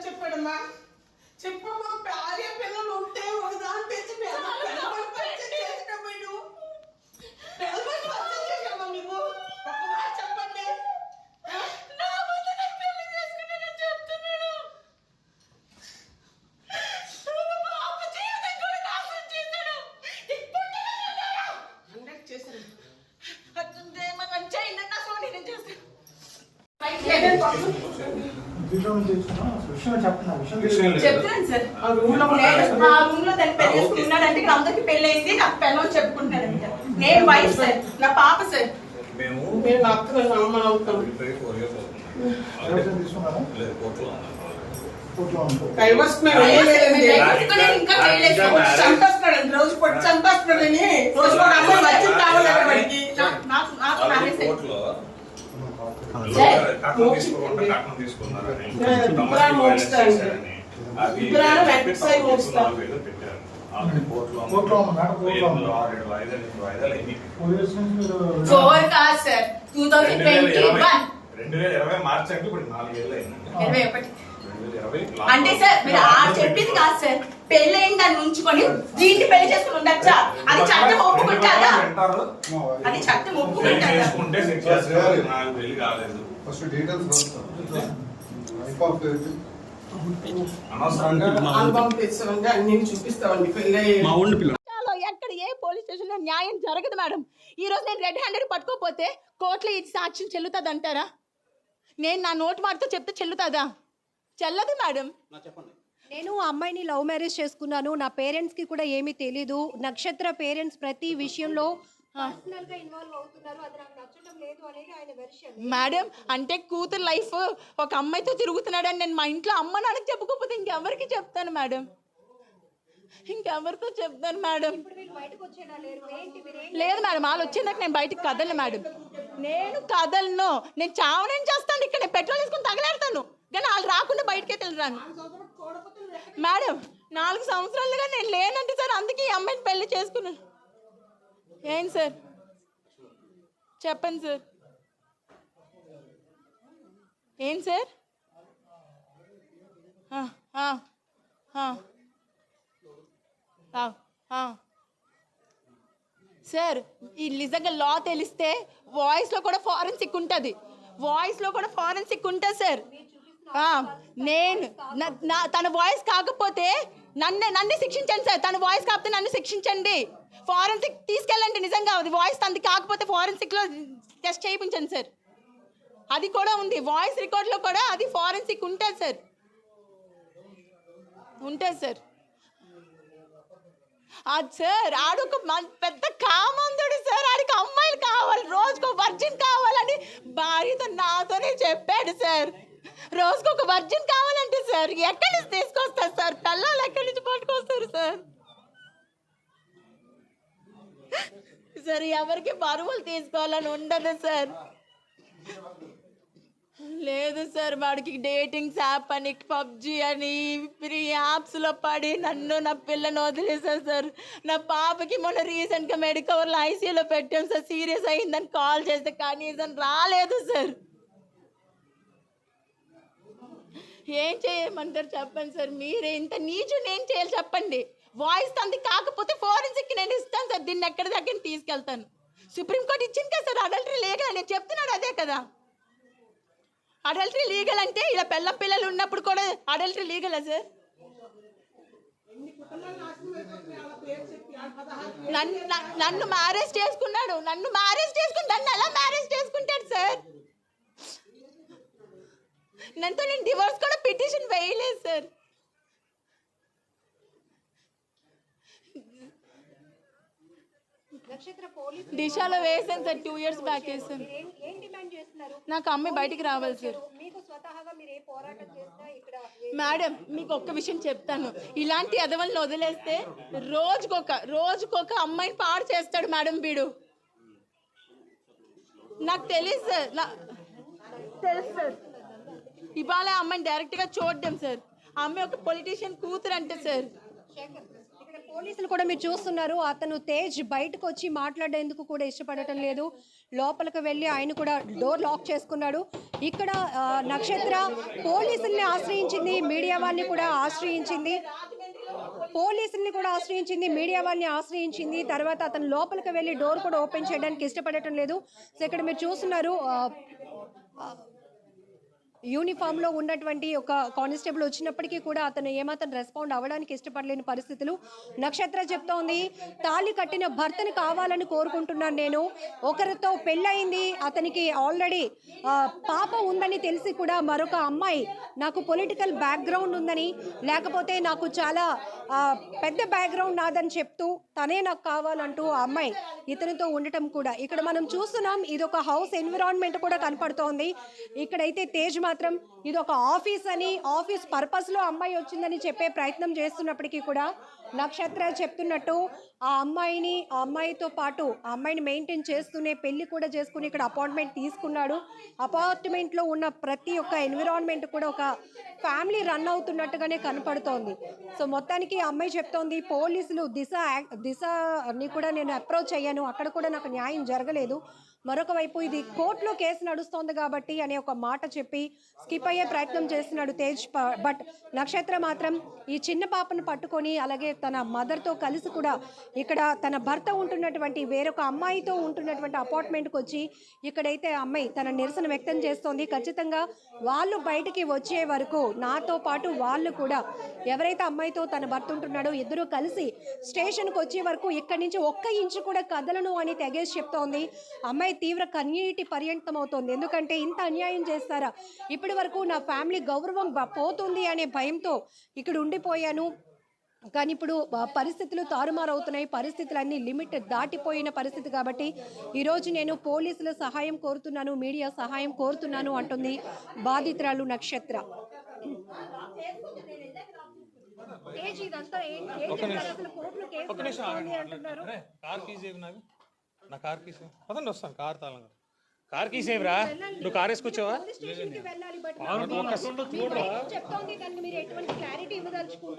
చెప్పాడమ్మా చెప్పమ్మా భార్య పిల్లలు ఉంటే ఒక దాని తెచ్చి చెప్పండి. చెప్తున్నాను సార్ ఆ రూమ్ లో దాన్ని పెళ్లి చేసుకున్నాడంటే ఇక్కడ అందరికి పెళ్లి అయింది నాకు పెళ్ళని చెప్పుకుంటున్నాడంట. నేను వైఫ్ సార్ నా పాప సార్ చంపేస్తున్నాడు రోజు పొట్టి చంపేస్తున్నాడని రోజు ఒక అమ్మాయి వచ్చి కావాలి వాడికి అంటే సార్ మీరు చెప్పింది కాదు సార్ పెళ్ళైన దాన్ని ఉంచుకొని దీన్ని పెళ్లి చేసుకుని ఉండొచ్చా? అది చట్టం ఒప్పుకుంటారా? అది చట్టం ఒప్పుకుంటారా? ఎక్కడ ఏ పోలీస్ స్టేషన్ లో న్యాయం జరగదు మేడం. ఈ రోజు నేను రెడ్ హ్యాండెడ్ పట్టుకోపోతే కోర్టులో ఈ సాక్ష్యం చెల్లుతుంది అంటారా? నేను నా నోటు మాటతో చెప్తే చెల్లుతుందా? చెల్లదు మేడం. నేను అమ్మాయిని లవ్ మ్యారేజ్ చేసుకున్నాను. నా పేరెంట్స్కి కూడా ఏమీ తెలీదు. నక్షత్ర పేరెంట్స్ ప్రతి విషయంలో పర్సనల్గా ఇన్వాల్వ్ అవుతున్నారు. అది నాకు నచ్చడం లేదు అనేది ఆయన వెర్షన్. మేడం అంటే కూతురు లైఫ్ ఒక అమ్మాయితో తిరుగుతున్నాడని నేను మా ఇంట్లో అమ్మ నాన్నకి చెప్పుకోకపోతే ఇంకెవరికి చెప్తాను మేడం? ఇంకెవరితో చెప్తాను మేడం? లేదు మేడం వాళ్ళు వచ్చేందాక నేను బయటకు కదలను మేడం. నేను కదలను. నేను చావనేం చేస్తాను. ఇక్కడ నేను పెట్రోల్ వేసుకుని తగలేడతాను కానీ వాళ్ళు రాకుండా బయటకే తెలిరాను మేడం. 4 సంవత్సరాలుగా నేను లేనంటే సార్ అందుకే ఈ అమ్మాయిని పెళ్లి చేసుకున్నాను. ఏం సార్ చెప్పండి సార్. ఏం సార్ సార్ ఈ నిజంగా లా తెలిస్తే వాయిస్లో కూడా ఫారెన్సిక్ ఉంటుంది. వాయిస్లో కూడా ఫారెన్సిక్ ఉంటుంది సార్. నేను తన వాయిస్ కాకపోతే నన్ను శిక్షించండి సార్. తన వాయిస్ కాకపోతే నన్ను శిక్షించండి. ఫారెన్సిక్ తీసుకెళ్ళండి. నిజంగా అది వాయిస్ తనది కాకపోతే ఫారెన్సిక్లో టెస్ట్ చేయించండి సార్. అది కూడా ఉంది వాయిస్ రికార్డ్లో కూడా అది ఫారెన్సిక్ ఉంటుంది సార్. ఉంటుంది సార్. అది సార్ ఆడొక పెద్ద కామందుడు సార్. ఆడికి అమ్మాయిలు కావాలి, రోజుకు వర్జిన్ కావాలని భార్యతో నాతోనే చెప్పాడు సార్. రోజుకు ఒక వర్జిన్ కావాలంటే సార్ ఎక్కడి నుంచి తీసుకొస్తారు సార్? పిల్లలు ఎక్కడి నుంచి పట్టుకొస్తారు సార్? సార్ ఎవరికి బరువులు తీసుకోవాలని ఉండదు సార్. లేదు సార్ వాడికి డేటింగ్స్ యాప్ అని పబ్జి అని ఫ్రీ యాప్స్లో పడి నన్ను నా పిల్లని వదిలేసారు సార్. నా పాపకి మొన్న రీసెంట్గా మెడికవర్లో ఐసీయూలో పెట్టాం సార్. సీరియస్ అయిందని కాల్ చేస్తే కనీసం రాలేదు సార్. ఏం చేయమంటారు చెప్పండి సార్? మీరే ఇంత నీచు నేను చేయాలి చెప్పండి? వాయిస్ తంది కాకపోతే ఫోరెన్సిక్ నేను ఇస్తాను సార్. దీన్ని ఎక్కడి దగ్గర తీసుకెళ్తాను. సుప్రీంకోర్టు ఇచ్చింది కదా సార్ అడల్టరీ లీగల్ అని చెప్తున్నాడు. అదే కదా అడల్టరీ లీగల్ అంటే. ఇలా పిల్లలు ఉన్నప్పుడు కూడా అడల్టరీ లీగలా సార్? నన్ను మ్యారేజ్ చేసుకున్నాడు. నన్ను ఎలా మ్యారేజ్ చేసుకుంటాడు సార్? నన్ను నేను డివోర్స్ కూడా పిటిషన్ వేయలేదు సార్. దిశాలో వేసాను సార్. 2 years బ్యాక్ వేసాను. నాకు అమ్మాయి బయటికి రావాలి సార్. మేడం మీకు ఒక్క విషయం చెప్తాను. ఇలాంటి ఎదవల్ని వదిలేస్తే రోజుకొక అమ్మాయిని పాడు చేస్తాడు మేడం వీడు. నాకు తెలుసు సార్. తెలుసు సార్. ఇవాళ అమ్మాయిని డైరెక్ట్గా చూడడం సార్. ఆ అమ్మాయి ఒక పొలిటీషియన్ కూతురు అంటే సార్. ఇక్కడ పోలీసులు కూడా మీరు చూస్తున్నారు, అతను తేజ్ బయటకు వచ్చి మాట్లాడేందుకు కూడా ఇష్టపడటం లేదు. లోపలికి వెళ్ళి ఆయన కూడా డోర్ లాక్ చేసుకున్నాడు. ఇక్కడ నక్షత్ర పోలీసుల్ని ఆశ్రయించింది, మీడియా వాళ్ళని కూడా ఆశ్రయించింది, మీడియా వాళ్ళని ఆశ్రయించింది. తర్వాత అతను లోపలికి వెళ్ళి డోర్ కూడా ఓపెన్ చేయడానికి ఇష్టపడటం లేదు. సో ఇక్కడ మీరు చూస్తున్నారు, యూనిఫామ్లో ఉన్నటువంటి ఒక కానిస్టేబుల్ వచ్చినప్పటికీ కూడా అతను ఏమాత్రం రెస్పాండ్ అవ్వడానికి ఇష్టపడలేని పరిస్థితులు. నక్షత్ర చెప్తోంది, తాళి కట్టిన భర్తని కావాలని కోరుకుంటున్నాను నేను. ఒకరితో పెళ్ళయింది, అతనికి ఆల్రెడీ పాప ఉందని తెలిసి కూడా మరొక అమ్మాయి నాకు పొలిటికల్ బ్యాక్గ్రౌండ్ ఉందని, లేకపోతే నాకు చాలా పెద్ద బ్యాక్గ్రౌండ్ నాదని చెప్తూ తనే నాకు కావాలంటూ ఆ అమ్మాయి ఇతనితో ఉండటం కూడా ఇక్కడ మనం చూస్తున్నాం. ఇది ఒక హౌస్ ఎన్విరాన్మెంట్ కూడా కనపడుతోంది. ఇక్కడైతే తేజ్ మాత్రం ఇది ఒక ఆఫీస్ అని, ఆఫీస్ పర్పస్లో అమ్మాయి వచ్చిందని చెప్పే ప్రయత్నం చేస్తున్నప్పటికీ కూడా నక్షత్ర చెప్తున్నట్టు ఆ అమ్మాయితో పాటు ఆ అమ్మాయిని మెయింటైన్ చేస్తూనే పెళ్లి కూడా చేసుకుని ఇక్కడ అపార్ట్మెంట్ తీసుకున్నాడు. అపార్ట్మెంట్లో ఉన్న ప్రతి ఒక్క ఎన్విరాన్మెంట్ కూడా ఒక ఫ్యామిలీ రన్ అవుతున్నట్టుగానే కనపడుతోంది. సో మొత్తానికి ఆ అమ్మాయి చెప్తోంది, పోలీసులు దిశని కూడా నేను అప్రోచ్ అయ్యాను, అక్కడ కూడా నాకు న్యాయం జరగలేదు. మరొక వైపు ఇది కోర్టులో కేసు నడుస్తోంది కాబట్టి అనే ఒక మాట చెప్పి స్కిప్ అయ్యే ప్రయత్నం చేస్తున్నాడు తేజ్. బట్ నక్షత్ర మాత్రం ఈ చిన్న పాపను పట్టుకొని అలాగే తన మదర్తో కలిసి కూడా ఇక్కడ తన భర్త ఉంటున్నటువంటి వేరొక అమ్మాయితో ఉంటున్నటువంటి అపార్ట్మెంట్కి వచ్చి ఇక్కడైతే అమ్మాయి తన నిరసన వ్యక్తం చేస్తోంది. ఖచ్చితంగా వాళ్ళు బయటికి వచ్చే వరకు నాతో పాటు వాళ్ళు కూడా ఎవరైతే అమ్మాయితో తన భర్త ఉంటున్నాడో ఇద్దరూ కలిసి స్టేషన్కి వచ్చే వరకు ఇక్కడి నుంచి ఒక్క ఇంచు కూడా కదలను అని తెగేసి చెప్తోంది. అమ్మాయి తీవ్ర కన్నీటి పర్యంతం అవుతోంది. ఎందుకంటే ఇంత అన్యాయం చేస్తారా, ఇప్పటి వరకు నా ఫ్యామిలీ గౌరవం పోతుంది అనే భయంతో ఇక్కడ ఉండిపోయాను, కానీ ఇప్పుడు పరిస్థితులు తారుమారవుతున్నాయి, పరిస్థితులు అన్ని లిమిట్ దాటిపోయిన పరిస్థితి కాబట్టి ఈరోజు నేను పోలీసుల సహాయం కోరుతున్నాను, మీడియా సహాయం కోరుతున్నాను అంటుంది బాధితురాలు నక్షత్ర. నా కార్ కీస్ పదండి, వస్తాను. కార్ తాళం, కార్ కీస్ ఏమిరా, నువ్వు కార్ వేసుకొచ్చావా?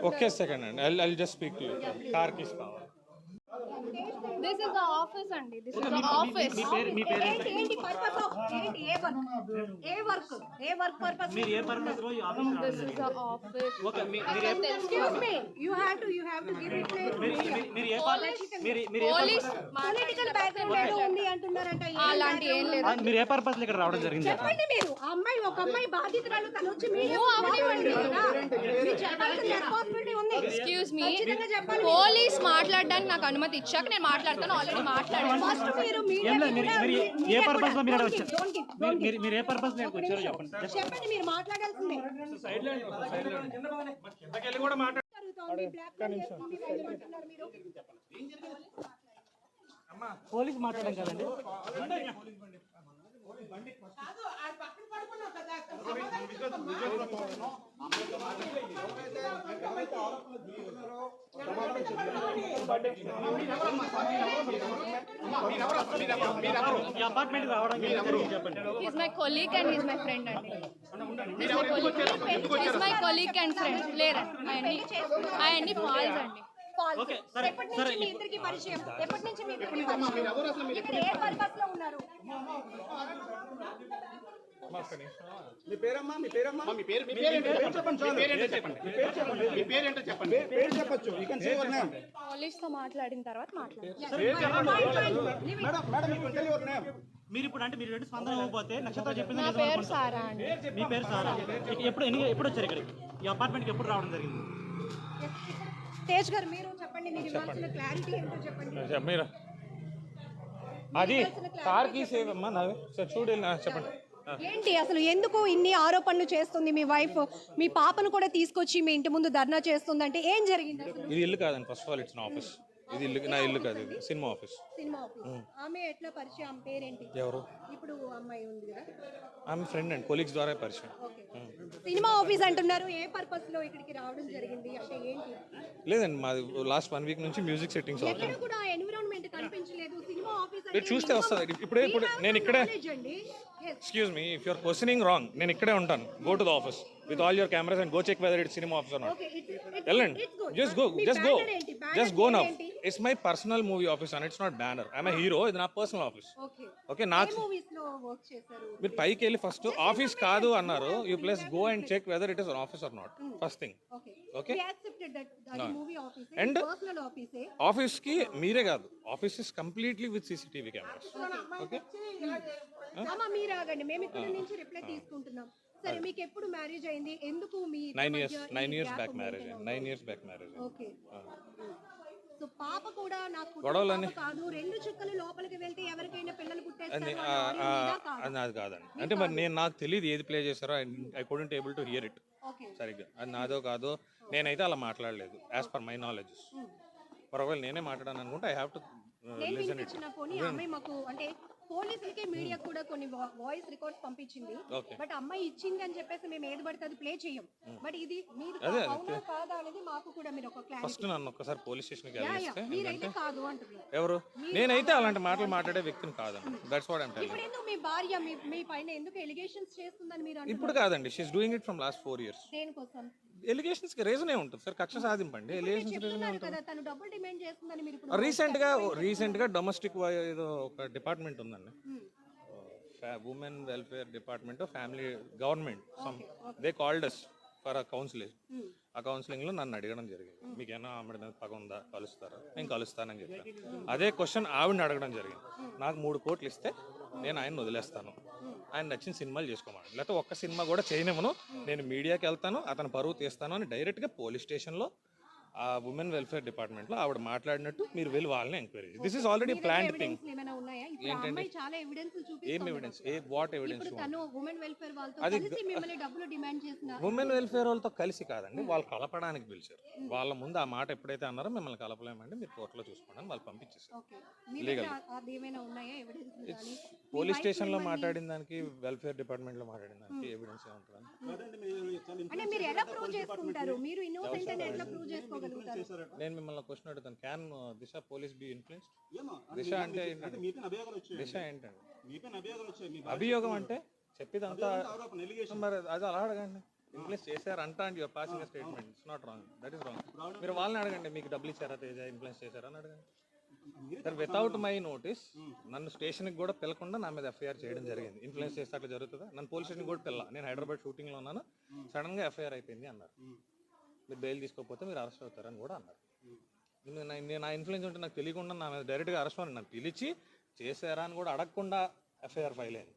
ఓకే సెకండ్ అండి, I just speak to you. Car keys కావాలి. This is the office అండి. This is the office. మీ పేరు ఏంటి పర్పస్ ఆఫ్ ఏంటి ఏ వర్క్ పర్పస్ మీరు ఏ పర్పస్ లో ఈ office This is the office. Okay excuse me you have to give it మీరు ఏ మీరు Police పొలిటికల్ బ్యాక్గ్రౌండ్ ఏదో ఉంది అంటున్నారంట. అలాంటి ఏం లేదు. మీరు ఏ పర్పస్ లో ఇక్కడ రావడం జరిగింది? చెప్పండి మీరు. ఒక అమ్మాయి బాధితురాలు తను వచ్చి మీడియా చెప్పాల్సిన రెస్పాన్సిబిలిటీ ఉంది. Excuse me. పోలీస్ మాట్లాడడానికి నాకు అనుమతి ఇచ్చాక నేను మాట్లాడతాను. ఆల్రెడీ మాట్లాడాను. ఫస్ట్ మీరు మీడియా ఏ పర్పస్ లో మీరు వచ్చారు? మీరు ఏ పర్పస్ లో వచ్చారో చెప్పండి. చెప్పండి, మీరు మాట్లాడాల్సిందే. సైడ్ లో కిందకెళ్ళి కూడా మాట్లాడు. పోలీస్ మాట్లాడడం కదండి. అపార్ట్మెంట్ రావడం చెప్పండి. He's my colleague and he's my friend అండి. He's my colleague and friend. లేరండి, ఆయన్ని ఫాల్స్ అండి. ఎప్పటి నుంచి మీ ఇద్దరికి పరిచయం? ఇక్కడ ఏ పర్పస్ లో ఉన్నారు? మీ పేరమ్మా, మీ పేరమ్మా, మీ పేరు చెప్పచ్చు. పోలీస్ తో మాట్లాడిన తర్వాత మాట్లాడతాను. మీరు ఇప్పుడు అంటే మీరు రెండు స్పందన ఇవ్వకపోతే నక్షత్రం చెప్పింది. నా పేరు సారా అండి. మీ పేరు సారా. ఎప్పుడు వచ్చారు ఇక్కడికి? ఈ అపార్ట్మెంట్కి ఎప్పుడు రావడం జరిగింది? తేజ్ గారు మీరు చెప్పండి, మీరు ఇవ్వాల్సిన క్లారిటీ ఏంటో చెప్పండి. మీరు అది కార్ కీస్ ఏవమ్మా నావి సార్ చూడు, చెప్పండి. ఏంటి అసలు ఎందుకు ఇన్ని ఆరోపణలు చేస్తుంది మీ వైఫ్? మీ పాపను కూడా తీసుకొచ్చి మీ ఇంటి ముందు ధర్నా చేస్తుందంటే ఏం జరిగింది అసలు? ఇది ఇల్లు కాదండి, ఫస్ట్ ఆఫ్ ఆల్ ఇట్స్ నా ఆఫీస్. ఇది ఇల్లు, నా ఇల్లు కాదు, ఇది సినిమా ఆఫీస్. Cinema office. ఆమె ఎట్లా పరిచయం? ఆమె పేరేంటి? ఎవరు? ఇప్పుడు అమ్మాయి ఉంది కదా, ఆమె ఫ్రెండ్ అండి, కొలీగ్స్ ద్వారా పరిచయం. సినిమా ఆఫీస్ అంటున్నారు. ఏ పర్పస్ లో ఇక్కడికి రావడం జరిగింది అంటే ఏంటి? లేదండి, మాది లాస్ట్ 1 వీక్ నుంచి మ్యూజిక్ సెట్టింగ్స్ ఎక్కడ అవుతుంది. కూడా ఎన్విరాన్మెంట్ కనిపించలేదు. సినిమా ఆఫీస్ మీరు చూస్తే వస్తుంది. ఇప్పుడు నేను ఇక్కడే. అండి. Excuse me, if you're questioning wrong, నేను ఇక్కడే ఉంటాను. Go to the office. with all your cameras and go check whether it's cinema office or not. Okay, it's వెళ్ళండి, good. just go, మీ just go, banner ఏంటి? Banner just go now. ఏంటి? It's my personal movie office and it's not banner. I'm a hero, ఇది నా personal office. Okay okay, ఏ నాకు movies లో work చేశారు? మీరు పైకి వెళ్ళి ఫస్ట్ ఆఫీస్ కాదు అన్నారు, you please go and check whether it is an office or not, first thing. Okay Okay. we accepted that అది మూవీ ఆఫీస్ And పర్సనల్ ఆఫీసే. ఆఫీస్ కి మీరే కాదు, office is completely with CCTV cameras. Okay, అమ్మ మీరు ఆగండి, మేము ఇక్కడ నుంచి రిప్లై తీసుకుంటున్నాం. సరే, మీకు ఎప్పుడు మ్యారేజ్ అయింది? ఎందుకు మీ 9 years back marriage. 9 years back marriage. Okay. So పాప కూడా నాకు గొడవలని- పాప కాదు, 2 చుక్కలు లోపలికి వెళ్తే ఎవరికైనా పిల్లలు పుట్టేస్తారు అది అనే audio మీద కాదు. అది కాదండి. అంటే మరి నాకు తెలియదు ఏది ప్లే చేశారో, I couldn't able to hear it okay. సరిగ్గా. అది నాదో కాదో నేనైతే అలా మాట్లాడలేదు యాజ్ పర్ మై నాలెడ్జ్. ఒకవేళ నేనే మాట్లాడాను అనుకుంటే ఐ హ్యావ్ టు నేను లిసన్ ఇట్. వినిపించిన పోనీ అమ్మాయి మాకు అంటే పోలీసులకి మీడియా కూడా కొన్ని వాయిస్ రికార్డ్స్ పంపించింది. Okay. బట్ అమ్మాయి ఇచ్చింది అని చెప్పేసి మేము ఏది పడితే అది ప్లే చేయం. బట్ ఇది మీరు అవునా కాదా అనేది మాకు కూడా మీరు ఒక క్లారిటీ. ఫస్ట్ నన్ను ఒక్కసారి పోలీస్ స్టేషన్కి వెళ్ళిస్తే, మీరైతే కాదు అంటున్నారు. ఎవరు నేనైతే అలాంటి మాటలు మాట్లాడే వ్యక్తిని కాదండి. That's what I'm telling. ఇప్పుడు ఎందుకు మీ భార్య మీ పైన ఎందుకు ఎలిగేషన్స్ చేస్తుందని మీరు అంటున్నారు? ఇప్పుడు కాదండి, she is doing it from last 4 years. దేనికోసం? ఎలిగేషన్స్ కి రీజన్ ఏ ఉంటుంది సార్, కక్ష సాధింపండి. ఎలిగేషన్స్ రీజన్ చెప్తున్నారు కదా తను డబ్బులు డిమాండ్ చేస్తుందని మీరు ఇప్పుడు రీసెంట్ గా డొమెస్టిక్ ఏదో ఒక డిపార్ట్మెంట్ ఉందండి, women welfare department family government they called us for a counselling. ఆ కౌన్సిలింగ్ లో నన్ను అడగడం జరిగింది, మీకేనా ఆమె మీద పగ ఉందా, కలుస్తారా? నేను కలుస్తానని చెప్పాను. అదే క్వశ్చన్ ఆవిడని అడగడం జరిగింది. నాకు 3 కోట్లు ఇస్తే నేను ఆయన వదిలేస్తాను, ఆయన నచ్చిన సినిమాలు చేసుకోమని, లేకపోతే ఒక్క సినిమా కూడా చేయనివ్వను, నేను మీడియాకి వెళ్తాను, అతను పరువు తీస్తాను అని డైరెక్ట్గా పోలీస్ స్టేషన్లో ఆ ఉమెన్ వెల్ఫేర్ డిపార్ట్మెంట్లో ఆవిడ మాట్లాడినట్టు మీరు వెళ్ళి వాళ్ళని enquiry. This is already planned thing. ఏమైనా ఉన్నాయా? ఇప్పుడు ఆ అమ్మాయి చాలా ఎవిడెన్స్ ఏం చూపిస్తుంది. ఎవిడెన్స్? What evidence? ఇప్పుడు తను ఉమెన్ వెల్ఫేర్ వాళ్ళతో కలిసి మిమ్మల్ని డబ్బులు డిమాండ్ చేసిన ఉమెన్ వెల్ఫేర్ వాళ్ళతో కలిసి కాదండి, వాళ్ళు కలపడానికి పిలిచారు. వాళ్ళ ముందు ఆ మాట ఎప్పుడైతే అన్నారో మిమ్మల్ని కలపలేమండి, మీరు కోర్టులో చూసుకోండి అని వాళ్ళు పంపించేసారు. ఓకే. మీ దగ్గర అది ఏమైనా ఉన్నాయా ఎవిడెన్స్ కానీ? పోలీస్ స్టేషన్ లో మాట్లాడిన దానికి, వెల్ఫేర్ డిపార్ట్మెంట్ లో మాట్లాడిన దానికి ఎవిడెన్స్ ఏముంటుందని? అంటే మీరు ఎలా ప్రూవ్ చేసుకుంటారు? మీరు ఇన్నోసెంట్ అని ఎట్లా ప్రూవ్ చేసుకోగలుగుతారు? నేను మిమ్మల్ని క్వశ్చన్ అడుగుతాను, can Disha police be influenced? Disha అంటే ఏంటంటే, దిశ ఏంటండి అభియోగం అంటే? చెప్పేదంతా మరి అది అలా అడగండి. ఇన్ఫ్లుయెన్స్ చేశారు అంట and your passing statement. It's not wrong, that is wrong. మీరు వాళ్ళని అడగండి, మీకు డబ్బులు ఇచ్చారా తేజ, ఇన్ఫ్లుయెన్స్ చేశారా అని అడగండి. సార్ వితౌట్ మై నోటీస్ నన్ను స్టేషన్కి కూడా పిలకుండా నా మీద ఎఫ్ఐఆర్ చేయడం జరిగింది. ఇన్ఫ్లుయెన్స్ చేస్తే అట్లా జరుగుతుందా? నన్ను పోలీస్ స్టేషన్ కూడా పిల్ల, నేను హైదరాబాద్ షూటింగ్లో ఉన్నాను, సడన్గా ఎఫ్ఐఆర్ అయిపోయింది అన్నారు. మీరు బెయిల్ తీసుకోకపోతే మీరు అరెస్ట్ అవుతారని కూడా అన్నారు. నేను నా ఇన్ఫ్లుయెన్స్ ఉంటే నాకు తెలియకుండా నా మీద డైరెక్ట్గా అరెస్ట్ అని నన్ను పిలిచి చేశారా అని కూడా అడగకుండా ఎఫ్ఐఆర్ ఫైల్ అయింది.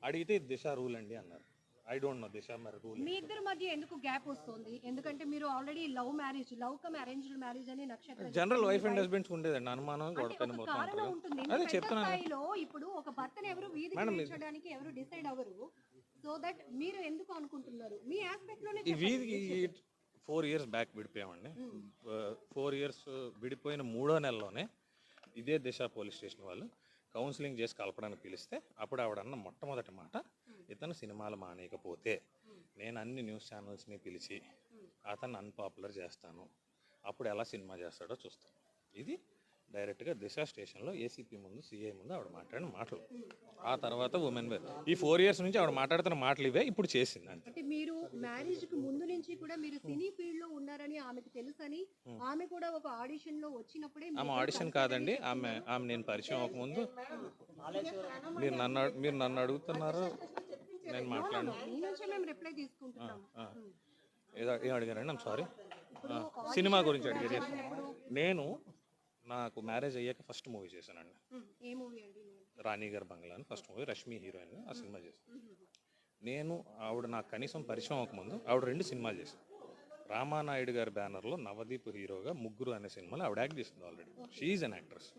అడిగితే దిశ రూల్ అండి అన్నారు. ఐ డోంట్ నో దిశ మరి రూల్. మీ ఇద్దరి మధ్య ఎందుకు గ్యాప్ వస్తుంది? ఎందుకంటే మీరు already love come arranged marriage అని నక్షత్ర జనరల్ వైఫ్ అండ్ హస్బెండ్స్ ఉండేదండి, అనుమానం గొడవని పోతా కారణం ఉంటుంది. అదే చెప్తున్నాను. స్థాయిలో ఇప్పుడు ఒక భర్తను ఎవరు వీధికి పిలిచడానికి ఎవరు డిసైడ్ అవ్వరు. సో దట్ మీరు ఎందుకు అనుకుంటున్నారు? మీ ఆస్పెక్ట్ లోనే ఈ వీధికి 4 years బ్యాక్ విడిపోయామండి. 4 years విడిపోయిన 3వ నెలలోనే ఇదే దిశ పోలీస్ స్టేషన్ వాళ్ళు కౌన్సిలింగ్ చేసి కలపడానికి పిలిస్తే అప్పుడు ఆవిడన్న మొట్టమొదటి మాట, ఇతను సినిమాలు మానేయకపోతే నేను అన్ని న్యూస్ ఛానల్స్ని పిలిచి అతను అన్పాపులర్ చేస్తాను, అప్పుడు ఎలా సినిమా చేస్తాడో చూస్తాను. ఇది డైరెక్ట్గా దిశ స్టేషన్లో ఏసీపీ ముందు, సిఐ ముందు ఆవిడ మాట్లాడిన మాటలు. ఆ తర్వాత ఉమెన్ ఈ 4 years నుంచి ఆవిడ మాట్లాడుతున్న మాటలు ఇవే ఇప్పుడు చేసింది. అంటే మీరు మ్యారేజ్ కి ముందు నుంచి కూడా మీరు సినీ ఫీల్డ్ లో ఉన్నారని ఆమెకు తెలుసని, ఆమె కూడా ఒక ఆడిషన్ లో వచ్చినప్పుడే ఆమె ఆడిషన్ కాదండి, ఆమె నేను పరిచయం అవ్వకముందు. మీరు నన్ను అడుగుతున్నారు, నేను మాట్లాడిన మీ నుంచే మేము రిప్లై తీసుకుంటున్నాం. ఏం అడిగారండి? I'm sorry. సినిమా గురించి అడిగారు. నేను నాకు మ్యారేజ్ అయ్యాక ఫస్ట్ మూవీ చేశానండి, ఏ మూవీ అండి? రాణి గారి బంగ్లా అని ఫస్ట్ మూవీ, రష్మి హీరోయిన్, ఆ సినిమా చేశాను. నేను ఆవిడ నాకు కనీసం పరిచయం అవ్వకముందు ఆవిడ 2 సినిమాలు చేశాను. రామానాయుడు గారి బ్యానర్లో నవదీప్ హీరోగా ముగ్గురు అనే సినిమాలో ఆవిడ యాక్ట్ చేసింది already. She's an actress.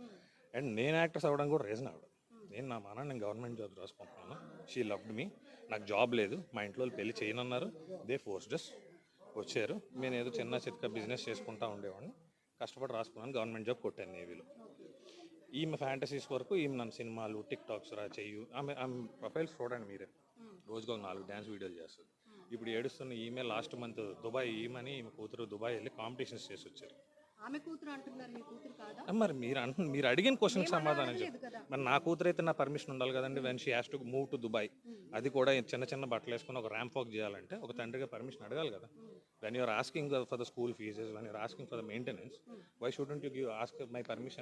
And నేను యాక్ట్రెస్ అవ్వడం కూడా రీజన్ ఆవిడ. నేను గవర్నమెంట్ జాబ్ రాసుకుంటున్నాను, షీ లవ్డ్ మీ. నాకు జాబ్ లేదు, మా ఇంట్లో పెళ్లి చేయనన్నారు, దే ఫోర్స్డ్ అస్. వచ్చారు, నేను ఏదో చిన్న చిత్క బిజినెస్ చేసుకుంటా ఉండేవాడిని, కష్టపడి రాసుకున్నాను, గవర్నమెంట్ జాబ్ కొట్టాను నేవీలో. ఈమె ఫ్యాంటసీస్ వరకు ఈమె నన్ను సినిమాలు, టిక్ టాక్స్ చెయ్యు. ఆమె ప్రొఫైల్స్ చూడండి మీరే, రోజుకు 4 డ్యాన్స్ వీడియోలు చేస్తుంది. ఇప్పుడు ఏడుస్తున్న ఈమె లాస్ట్ మంత్ దుబాయ్, ఈమె కూతురు దుబాయ్ వెళ్ళి కాంపిటీషన్స్ చేసి వచ్చారు. ఆమె కూతురు అంటున్నారు, మీ కూతురు కాదా? మరి మీరు అడిగిన క్వశ్చన్ సమాధానం చెప్పు. మరి నా కూతురు అయితే నా పర్మిషన్ ఉండాలి కదండి. When she has to move to Dubai, అది కూడా చిన్న చిన్న బట్టలు వేసుకుని ఒక ర్యాంప్ వాక్ చేయాలంటే ఒక తండ్రిగా పర్మిషన్ అడగాలి కదా. When you're asking for the school fees, when you're asking for the maintenance, why shouldn't you ask my permission?